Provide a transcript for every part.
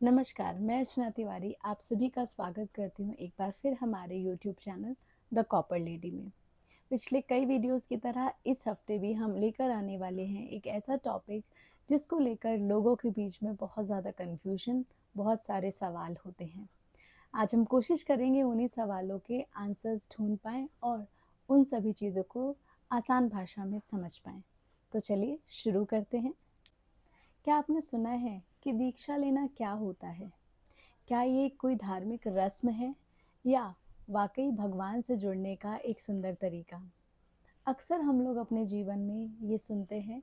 नमस्कार, मैं अर्चना तिवारी आप सभी का स्वागत करती हूँ एक बार फिर हमारे YouTube channel the copper lady में। पिछले कई वीडियोस की तरह इस हफ्ते भी हम लेकर आने वाले हैं एक ऐसा टॉपिक जिसको लेकर लोगों के बीच में बहुत ज़्यादा कन्फ्यूजन, बहुत सारे सवाल होते हैं। आज हम कोशिश करेंगे उन्हीं सवालों के आंसर्स ढूंढ पाएँ और उन सभी चीज़ों को आसान भाषा में समझ पाएँ। तो चलिए शुरू करते हैं। क्या आपने सुना है कि दीक्षा लेना क्या होता है? क्या ये कोई धार्मिक रस्म है या वाकई भगवान से जुड़ने का एक सुंदर तरीका? अक्सर हम लोग अपने जीवन में ये सुनते हैं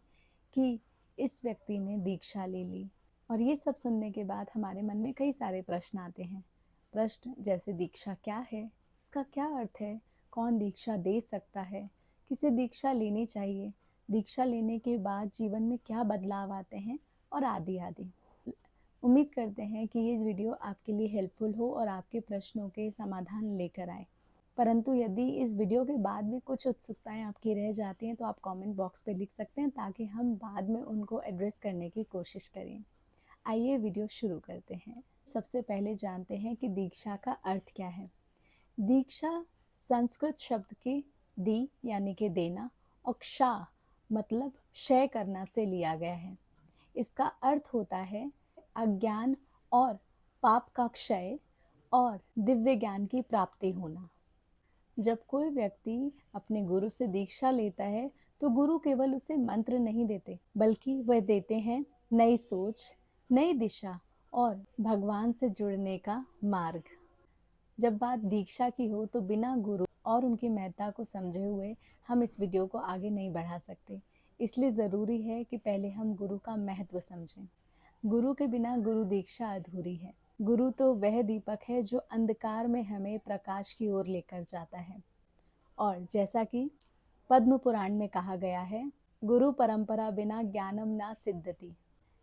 कि इस व्यक्ति ने दीक्षा ले ली और ये सब सुनने के बाद हमारे मन में कई सारे प्रश्न आते हैं। प्रश्न जैसे दीक्षा क्या है, इसका क्या अर्थ है, कौन दीक्षा दे सकता है, किसे दीक्षा लेनी चाहिए, दीक्षा लेने के बाद जीवन में क्या बदलाव आते हैं और आदि आदि। उम्मीद करते हैं कि ये वीडियो आपके लिए हेल्पफुल हो और आपके प्रश्नों के समाधान लेकर आए। परंतु यदि इस वीडियो के बाद भी कुछ उत्सुकताएं आपकी रह जाती हैं तो आप कमेंट बॉक्स पे लिख सकते हैं ताकि हम बाद में उनको एड्रेस करने की कोशिश करें। आइए वीडियो शुरू करते हैं। सबसे पहले जानते हैं कि दीक्षा का अर्थ क्या है। दीक्षा संस्कृत शब्द के दी यानी कि देना और क्षा मतलब क्षय करना से लिया गया है। इसका अर्थ होता है अज्ञान और पाप का क्षय और दिव्य ज्ञान की प्राप्ति होना। जब कोई व्यक्ति अपने गुरु से दीक्षा लेता है तो गुरु केवल उसे मंत्र नहीं देते बल्कि वह देते हैं नई सोच, नई दिशा और भगवान से जुड़ने का मार्ग। जब बात दीक्षा की हो तो बिना गुरु और उनकी महत्ता को समझे हुए हम इस वीडियो को आगे नहीं बढ़ा सकते। इसलिए ज़रूरी है कि पहले हम गुरु का महत्व समझें। गुरु के बिना गुरु दीक्षा अधूरी है। गुरु तो वह दीपक है जो अंधकार में हमें प्रकाश की ओर लेकर जाता है। और जैसा कि पद्म पुराण में कहा गया है, गुरु परंपरा बिना ज्ञानम ना सिद्धति,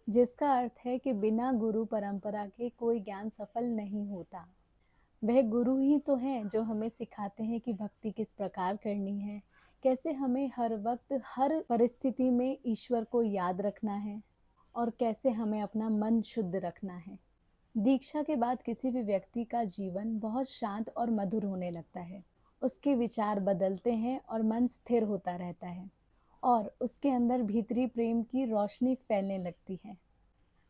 जिसका अर्थ है कि बिना गुरु परंपरा के कोई ज्ञान सफल नहीं होता। वह गुरु ही तो हैं जो हमें सिखाते हैं कि भक्ति किस प्रकार करनी है, कैसे हमें हर वक्त हर परिस्थिति में ईश्वर को याद रखना है और कैसे हमें अपना मन शुद्ध रखना है। दीक्षा के बाद किसी भी व्यक्ति का जीवन बहुत शांत और मधुर होने लगता है। उसके विचार बदलते हैं और मन स्थिर होता रहता है और उसके अंदर भीतरी प्रेम की रोशनी फैलने लगती है।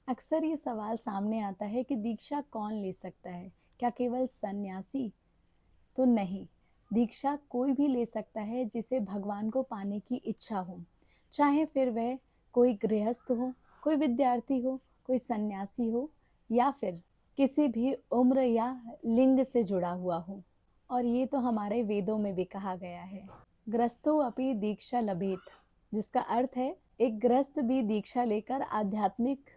अक्सर ये सवाल सामने आता है कि दीक्षा कौन ले सकता है, क्या केवल सन्यासी? तो नहीं, दीक्षा कोई भी ले सकता है जिसे भगवान को पाने की इच्छा हो, चाहे फिर वह कोई गृहस्थ हो, कोई विद्यार्थी हो, कोई सन्यासी हो या फिर किसी भी उम्र या लिंग से जुड़ा हुआ हो। और ये तो हमारे वेदों में भी कहा गया है, ग्रस्तो अपि दीक्षा लभेत, जिसका अर्थ है एक ग्रस्त भी दीक्षा लेकर आध्यात्मिक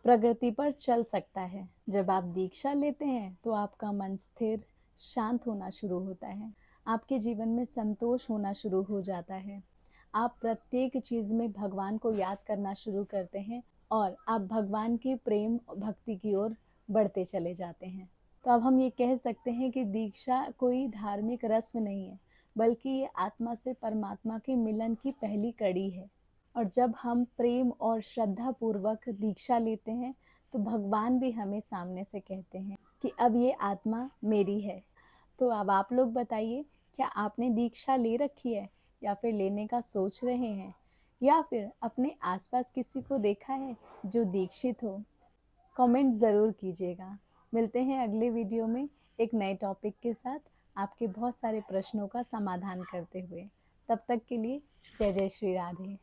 प्रगति पर चल सकता है। जब आप दीक्षा लेते हैं तो आपका मन स्थिर, शांत होना शुरू होता है। आपके जीवन में संतोष होना शुरू हो जाता है। आप प्रत्येक चीज़ में भगवान को याद करना शुरू करते हैं और आप भगवान की प्रेम और भक्ति की ओर बढ़ते चले जाते हैं। तो अब हम ये कह सकते हैं कि दीक्षा कोई धार्मिक रस्म नहीं है, बल्कि ये आत्मा से परमात्मा के मिलन की पहली कड़ी है। और जब हम प्रेम और श्रद्धा पूर्वक दीक्षा लेते हैं तो भगवान भी हमें सामने से कहते हैं कि अब ये आत्मा मेरी है। तो अब आप लोग बताइए, क्या आपने दीक्षा ले रखी है या फिर लेने का सोच रहे हैं या फिर अपने आसपास किसी को देखा है जो दीक्षित हो? कमेंट ज़रूर कीजिएगा। मिलते हैं अगले वीडियो में एक नए टॉपिक के साथ, आपके बहुत सारे प्रश्नों का समाधान करते हुए। तब तक के लिए जय जय श्री राधे।